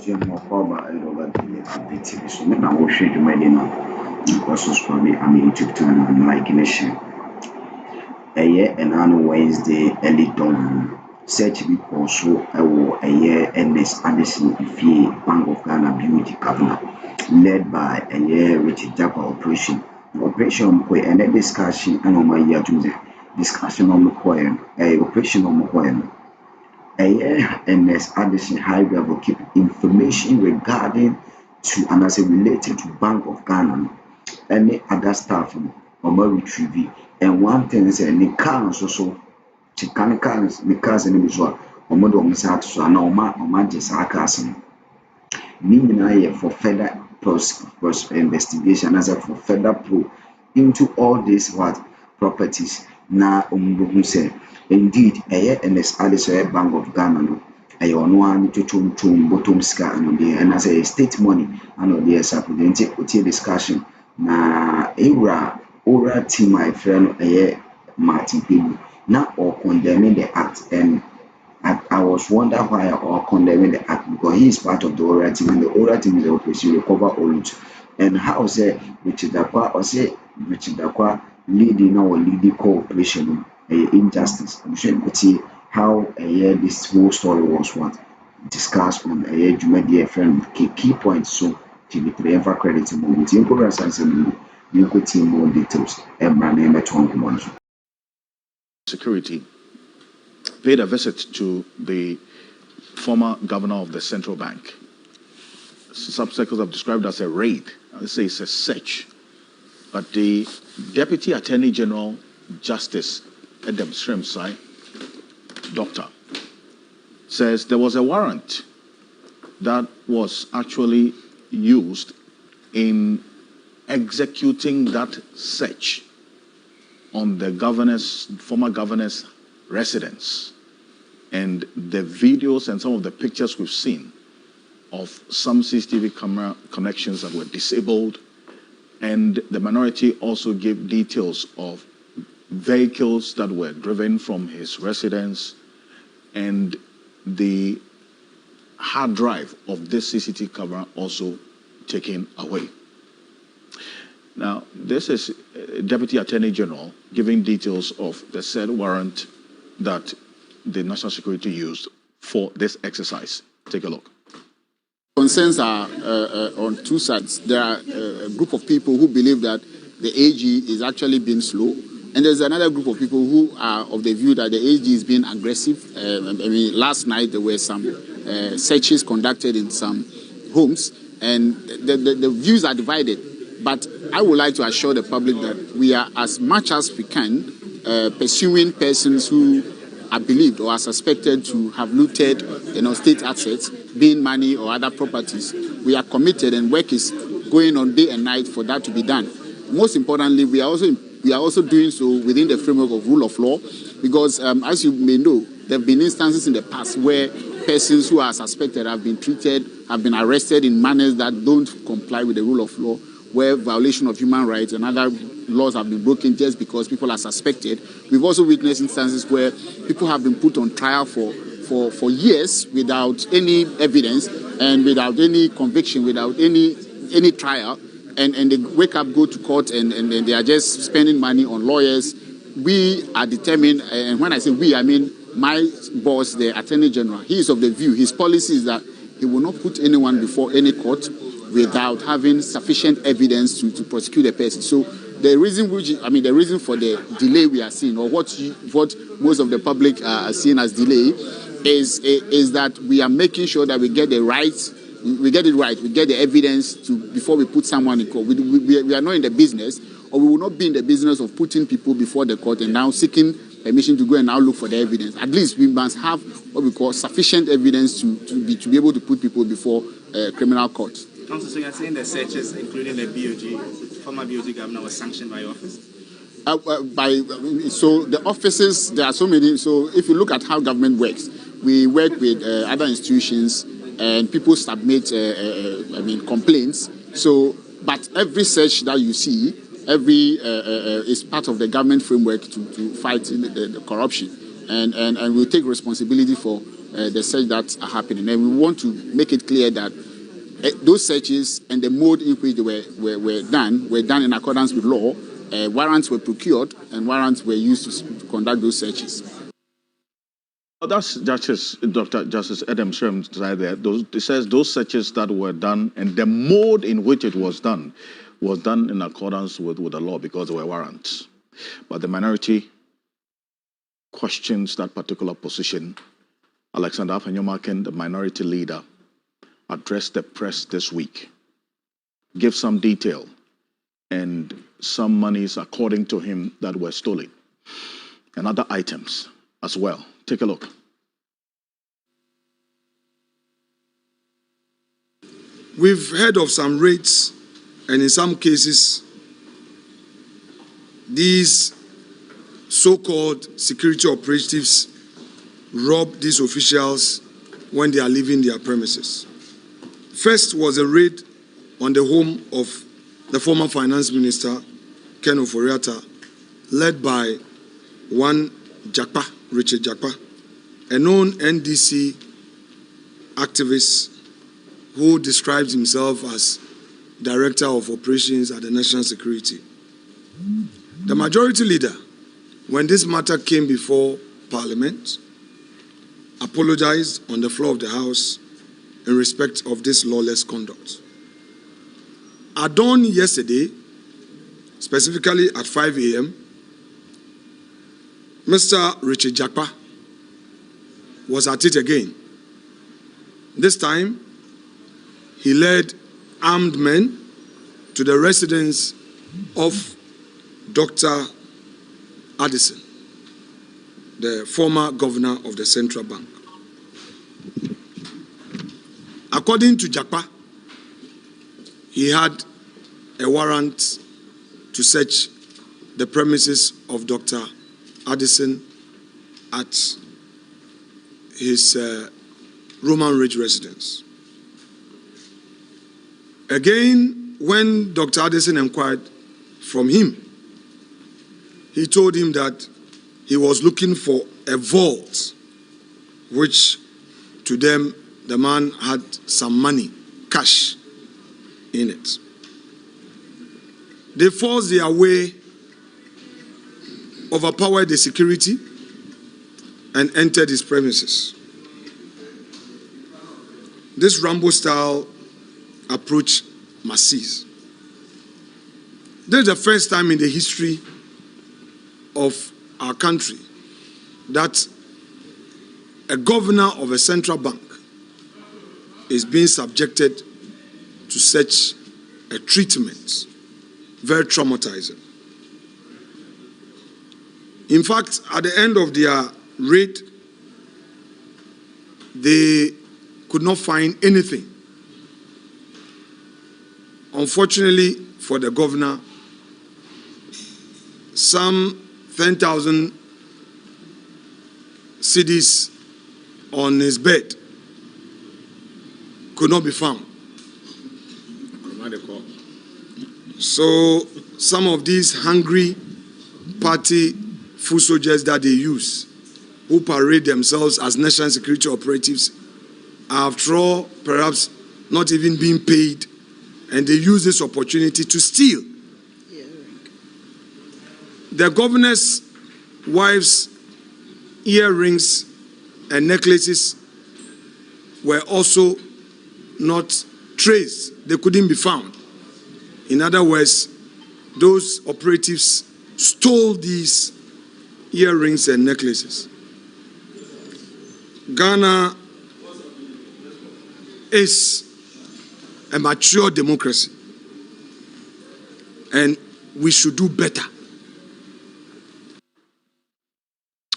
Jim Mokoba and over the Likee TV. So now we'll show you my dinner. Also, probably on YouTube channel and like nation. A year and on Wednesday, early dawn. Search because so I will a year Ernest Addison Ify Bank of Ghana Beauty Governor, led by a year Richard Japa operation. The operation and a discussion and on my year to the discussion on the coin, a operation on the coin. Ernest Addison Highway will keep information regarding to and as related to Bank of Ghana any other staff or retrieve. And one thing is any cars also chicane cars the cars and so or mother so and or just cars meaning for further investigation as a for further probe into all these what properties na who say indeed Ernest Addison Bank of Ghana no ono ani to bottom sika and there and as a state money and there supplementary discussion na ora team my friend Martin People now or condemning the act and I was wondering why or condemning the act because he is part of the oral team and the oral team is the operation recover all and how say Richard Dakwa or say Richard Dakwa leading our leading cooperation injustice. I'm sure you see how this whole story was what discussed on my dear friend key points so to be ever credit to movement in progress and you could see more details and my name at home. Security paid a visit to the former governor of the central bank. Some circles have described as a raid. They say it's a search. But the Deputy Attorney General Justice Pendream side, doctor, says there was a warrant that was actually used in executing that search on the former governor's residence. And the videos and some of the pictures we've seen of some CCTV camera connections that were disabled, and the minority also gave details of vehicles that were driven from his residence and the hard drive of this CCTV camera also taken away. Now, this is Deputy Attorney General giving details of the said warrant that the National Security used for this exercise. Take a look. Concerns are on two sides. There are a group of people who believe that the AG is actually being slow, and there's another group of people who are of the view that the AG is being aggressive. Last night there were some searches conducted in some homes, and the views are divided. But I would like to assure the public that we are, as much as we can, pursuing persons who are believed or are suspected to have looted, state assets, being money or other properties. We are committed, and work is going on day and night for that to be done. Most importantly, we are also doing so within the framework of rule of law, because as you may know, there have been instances in the past where persons who are suspected have been arrested in manners that don't comply with the rule of law, where violation of human rights and other laws have been broken just because people are suspected. We've also witnessed instances where people have been put on trial for years without any evidence and without any conviction, without any trial, and they wake up, go to court, and they are just spending money on lawyers. We are determined, and when I say we, I mean my boss, the Attorney General. He is of the view, his policy is that he will not put anyone before any court without having sufficient evidence to prosecute the person. So the reason for the delay we are seeing, or what most of the public are seeing as delay, is that we are making sure that we get it right, we get the evidence before we put someone in court. We are not in the business, or we will not be in the business of putting people before the court and now seeking permission to go and now look for the evidence. At least we must have what we call sufficient evidence to be able to put people before criminal court. Council, so you're saying the searches, including the former BOG governor, was sanctioned by your office? So the offices, there are so many. So if you look at how government works, we work with other institutions, and people submit, complaints. So, but every search that you see, is part of the government framework to fight the corruption, and we'll take responsibility for the search that are happening. And we want to make it clear that those searches and the mode in which they were done in accordance with law. Warrants were procured and warrants were used to conduct those searches. Well, that's Dr. Justice Adam Sherm side there. It says those searches that were done and the mode in which it was done in accordance with the law because there were warrants. But the minority questions that particular position. Alexander Afenyomakin, the minority leader, addressed the press this week. Give some detail and some monies, according to him, that were stolen and other items as well. Take a look. We've heard of some raids, and in some cases, these so-called security operatives rob these officials when they are leaving their premises. First was a raid on the home of the former finance minister, Ken Oforiatta, led by one Jakpa, Richard Jakpa, a known NDC activist who describes himself as Director of Operations at the National Security. The majority leader, when this matter came before Parliament, apologized on the floor of the House in respect of this lawless conduct. At dawn yesterday, specifically at 5 a.m., Mr. Richard Jakpa was at it again. This time, he led armed men to the residence of Dr. Addison, the former governor of the Central Bank. According to Jakpa, he had a warrant to search the premises of Dr. Addison at his Roman Ridge residence. Again, when Dr. Addison inquired from him, he told him that he was looking for a vault, which to them, the man had some money, cash, in it. They forced their way, overpowered the security, and entered his premises. This Rambo-style approach must cease. This is the first time in the history of our country that a governor of a central bank is being subjected to such a treatment. Very traumatizing. In fact, at the end of their raid, they could not find anything. Unfortunately for the governor, some 10,000 cedis on his bed could not be found. So some of these hungry party foot soldiers that they use, who parade themselves as national security operatives, after all, perhaps not even being paid, and they use this opportunity to steal. The governor's wife's earrings and necklaces were also not traced. They couldn't be found. In other words, those operatives stole these earrings and necklaces. Ghana is a mature democracy, and we should do better.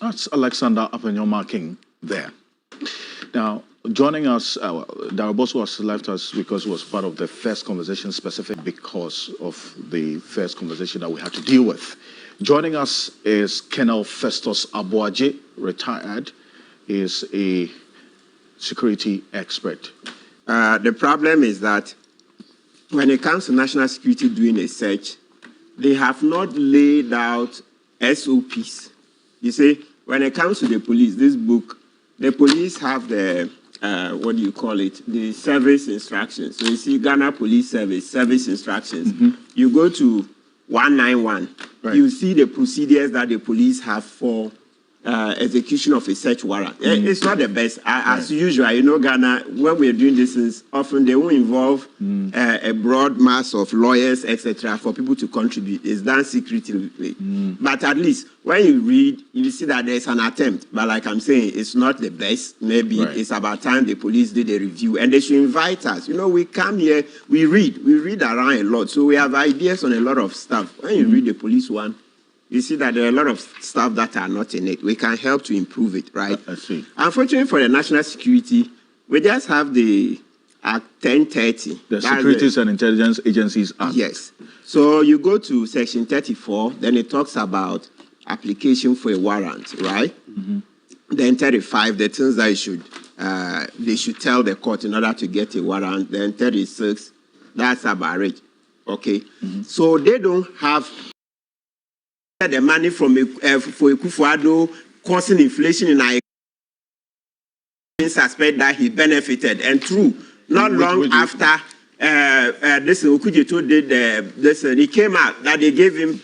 That's Alexander Afenyomakin there. Now, joining us, Daraboso has left us because he was part of the first conversation, specific because of the first conversation that we had to deal with. Joining us is Colonel Festus Abuaje, retired. He is a security expert. The problem is that when it comes to national security doing a search, they have not laid out SOPs. You see, when it comes to the police, this book the police have the, what do you call it? The service instructions. So you see Ghana Police Service instructions. You go to 191, you see the procedures that the police have for execution of a search warrant. It's not the best. As usual, you know, Ghana, when we're doing this, is often they won't involve a broad mass of lawyers, etc., for people to contribute. It's done secretly. But at least when you read, you see that there's an attempt. But like I'm saying, it's not the best. Maybe it's about time the police did a review, and they should invite us. You know, we come here, we read around a lot, so we have ideas on a lot of stuff. When you read the police one, you see that there are a lot of stuff that are not in it. We can help to improve it, right? I see. Unfortunately for the national security, we just have the Act 1030. The Securities and Intelligence Agencies Act. Yes. So you go to Section 34, then it talks about application for a warrant, right? Then 35, the things that they should tell the court in order to get a warrant. Then 36, that's about it. Okay? So they don't have the money from for Akufo-Addo causing inflation in our suspect that he benefited, and true, not long after this Okujeto did this, he came out that they gave him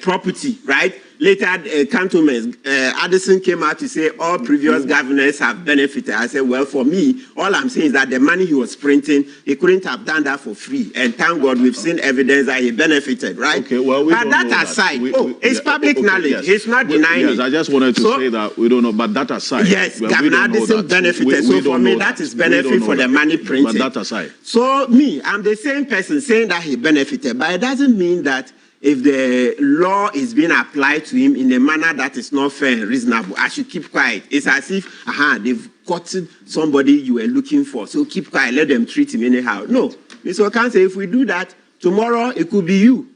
property, right? Later, cantonments, Addison came out to say all previous governors have benefited. I said, well, for me, all I'm saying is that the money he was printing, he couldn't have done that for free. And thank God we've seen evidence that he benefited, right? Okay, well, but that aside, it's public knowledge. Yes. He's not denying it. I just wanted to say that we don't know, but that aside. Yes, Governor Addison benefited. So for me, that is benefit for the money printed. But that aside. So me, I'm the same person saying that he benefited, but it doesn't mean that if the law is being applied to him in a manner that is not fair and reasonable, I should keep quiet. It's as if, they've gotten somebody you were looking for, so keep quiet, let them treat him anyhow. No, Mr. Okan say if we do that, tomorrow it could be you.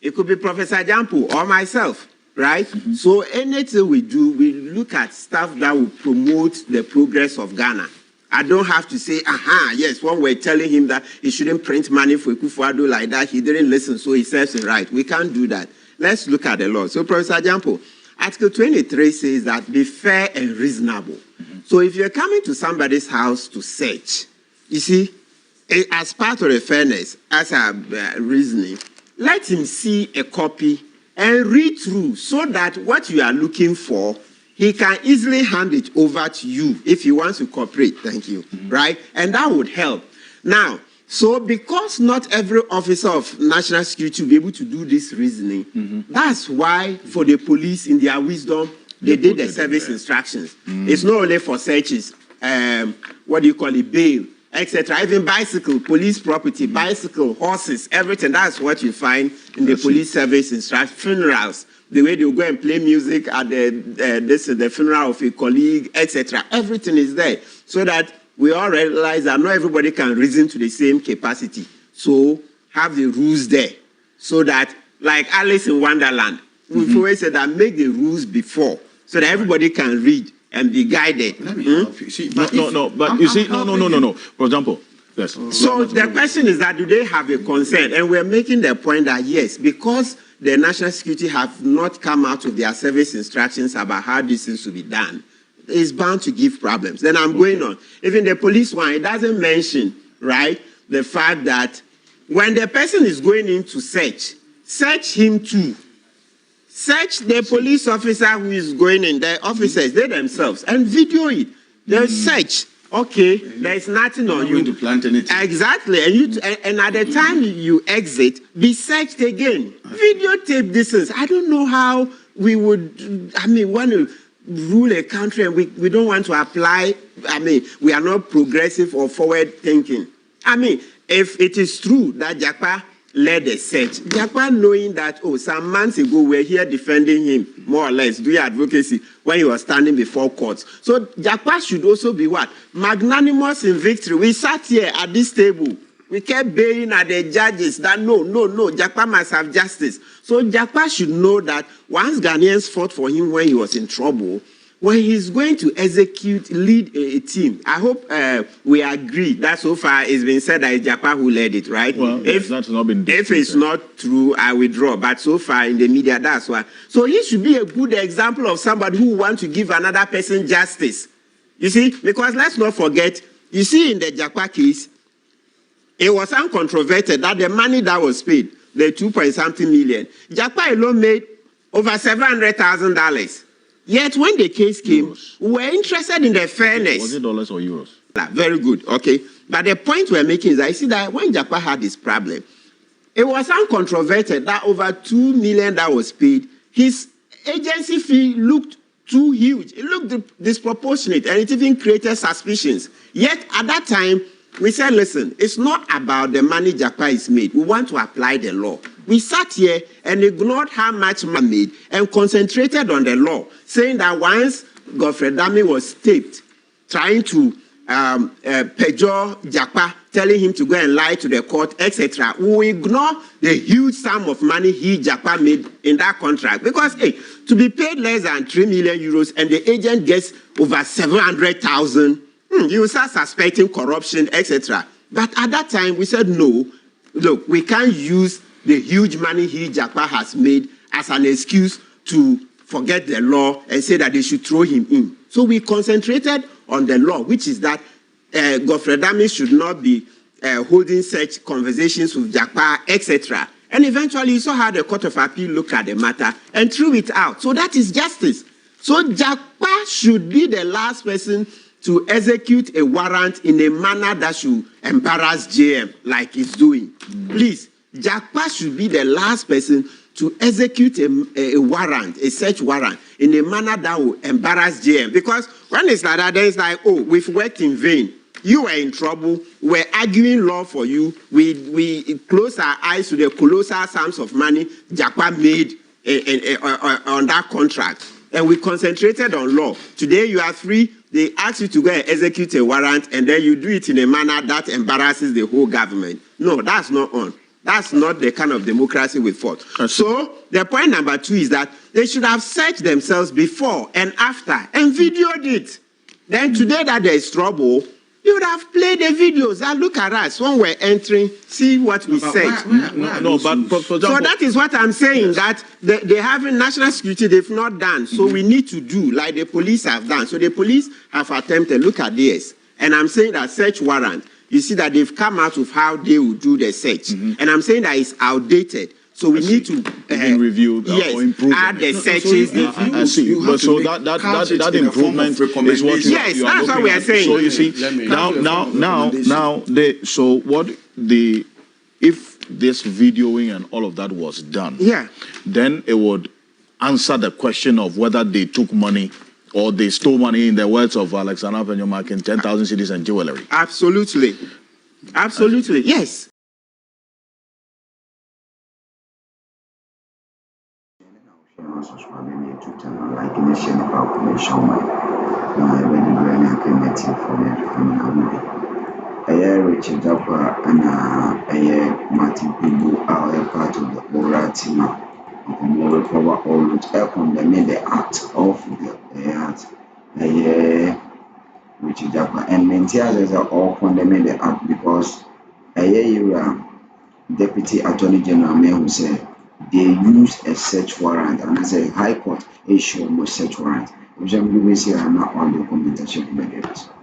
It could be Professor Jampo or myself, right? So anything we do, we look at stuff that will promote the progress of Ghana. I don't have to say, yes, when we're telling him that he shouldn't print money for Akufo-Addo like that, he didn't listen, so he says it right. We can't do that. Let's look at the law. So, Professor Jampo, Article 23 says that be fair and reasonable. So if you're coming to somebody's house to search, you see, as part of the fairness, as a reasoning, let him see a copy and read through so that what you are looking for, he can easily hand it over to you if he wants to cooperate. Thank you. Right? And that would help. Now, so because not every officer of national security will be able to do this reasoning, that's why for the police, in their wisdom, they did the service instructions. It's not only for searches, bail, etc. Even bicycle, police property, bicycle, horses, everything. That's what you find in the police service instructions. Funerals, the way they will go and play music at the funeral of a colleague, etc. Everything is there, so that we all realize that not everybody can reason to the same capacity. So have the rules there, so that, like Alice in Wonderland, we've always said that make the rules before, so that everybody can read and be guided. Let me help you. See, no. For example, yes. So the question is that do they have a concern? And we're making the point that yes, because the national security have not come out with their service instructions about how this is to be done, it's bound to give problems. Then I'm going on. Even the police one, it doesn't mention, right, the fact that when the person is going in to search him too. Search the police officer who is going in, the officers, they themselves, and video it. They search. Okay, there is nothing on you. Going to plant anything. Exactly, and at the time you exit, be searched again. Videotape distance. I don't know how we would. Want to rule a country and we don't want to apply. We are not progressive or forward thinking. If it is true that Jakpa led the search, Jakpa knowing that some months ago we're here defending him more or less, doing advocacy when he was standing before courts. So Jakpa should also be what? Magnanimous in victory. We sat here at this table. We kept baying at the judges that no, Jakpa must have justice. So Jakpa should know that once Ghanaians fought for him when he was in trouble, when he's going to lead a team, I hope we agree that so far it's been said that it's Jakpa who led it, right? Well, if that's not been if it's not true, I withdraw. But so far in the media, that's why. So he should be a good example of somebody who wants to give another person justice. You see, because let's not forget, you see in the Jakpa case, it was uncontroverted that the money that was paid, the 2-point-something million, Jakpa alone made over $700,000. Yet when the case came, we were interested in the fairness. Was it dollars or euros? Very good, okay. But the point we're making is that I see that when Jakpa had this problem, it was uncontroverted that over $2 million that was paid, his agency fee looked too huge. It looked disproportionate, and it even created suspicions. Yet at that time, we said, listen, it's not about the money Jakpa is made. We want to apply the law. We sat here and ignored how much money made and concentrated on the law, saying that once Godfrey Dami was taped, trying to perjure Jakpa, telling him to go and lie to the court, etc., we ignore the huge sum of money Jakpa made in that contract. Because, hey, to be paid less than 3 million euros and the agent gets over 700,000, you start suspecting corruption, etc. But at that time, we said, no, look, we can't use the huge money Jakpa has made as an excuse to forget the law and say that they should throw him in. So we concentrated on the law, which is that Godfrey Dami should not be holding such conversations with Jakpa, etc. And eventually, you saw how the Court of Appeal looked at the matter and threw it out. So that is justice. So Jakpa should be the last person to execute a warrant in a manner that should embarrass JM like he's doing. Please, Jakpa should be the last person to execute a warrant, a search warrant, in a manner that will embarrass JM. Because when it's like that, then it's like, oh, we've worked in vain. You were in trouble. We're arguing law for you. We close our eyes to the colossal sums of money Jakpa made on that contract. And we concentrated on law. Today you are free. They ask you to go and execute a warrant, and then you do it in a manner that embarrasses the whole government. No, that's not on. That's not the kind of democracy we fought. So the point number 2 is that they should have searched themselves before and after and videoed it. Then today that there is trouble, you would have played the videos and look at us when we're entering, see what we said. So that is what I'm saying, that they haven't national security, they've not done. So we need to do like the police have done. So the police have attempted, look at this. And I'm saying that search warrant, you see that they've come out of how they will do the search. And I'm saying that it's outdated. So we need to review or improve. Add the searches. I see. But so that improvement is what you are that's what we are saying. So you see, if this videoing and all of that was done, then it would answer the question of whether they took money or they stole money, in the words of Alexander Pendream, in 10,000 cities and jewelry. Absolutely. Absolutely. Yes. Subscribe to my YouTube channel, like and share the calculation. My wedding grand and connecting for me. Richard Japa and Martin Pibu are part of the oral team. We recover all the condemn the act of the act. Richard Japa and Mentias are all condemning the act because Deputy Attorney General May who said they used a search warrant, and I say High Court issued a search warrant. Which I'm going to say are not on the compensation.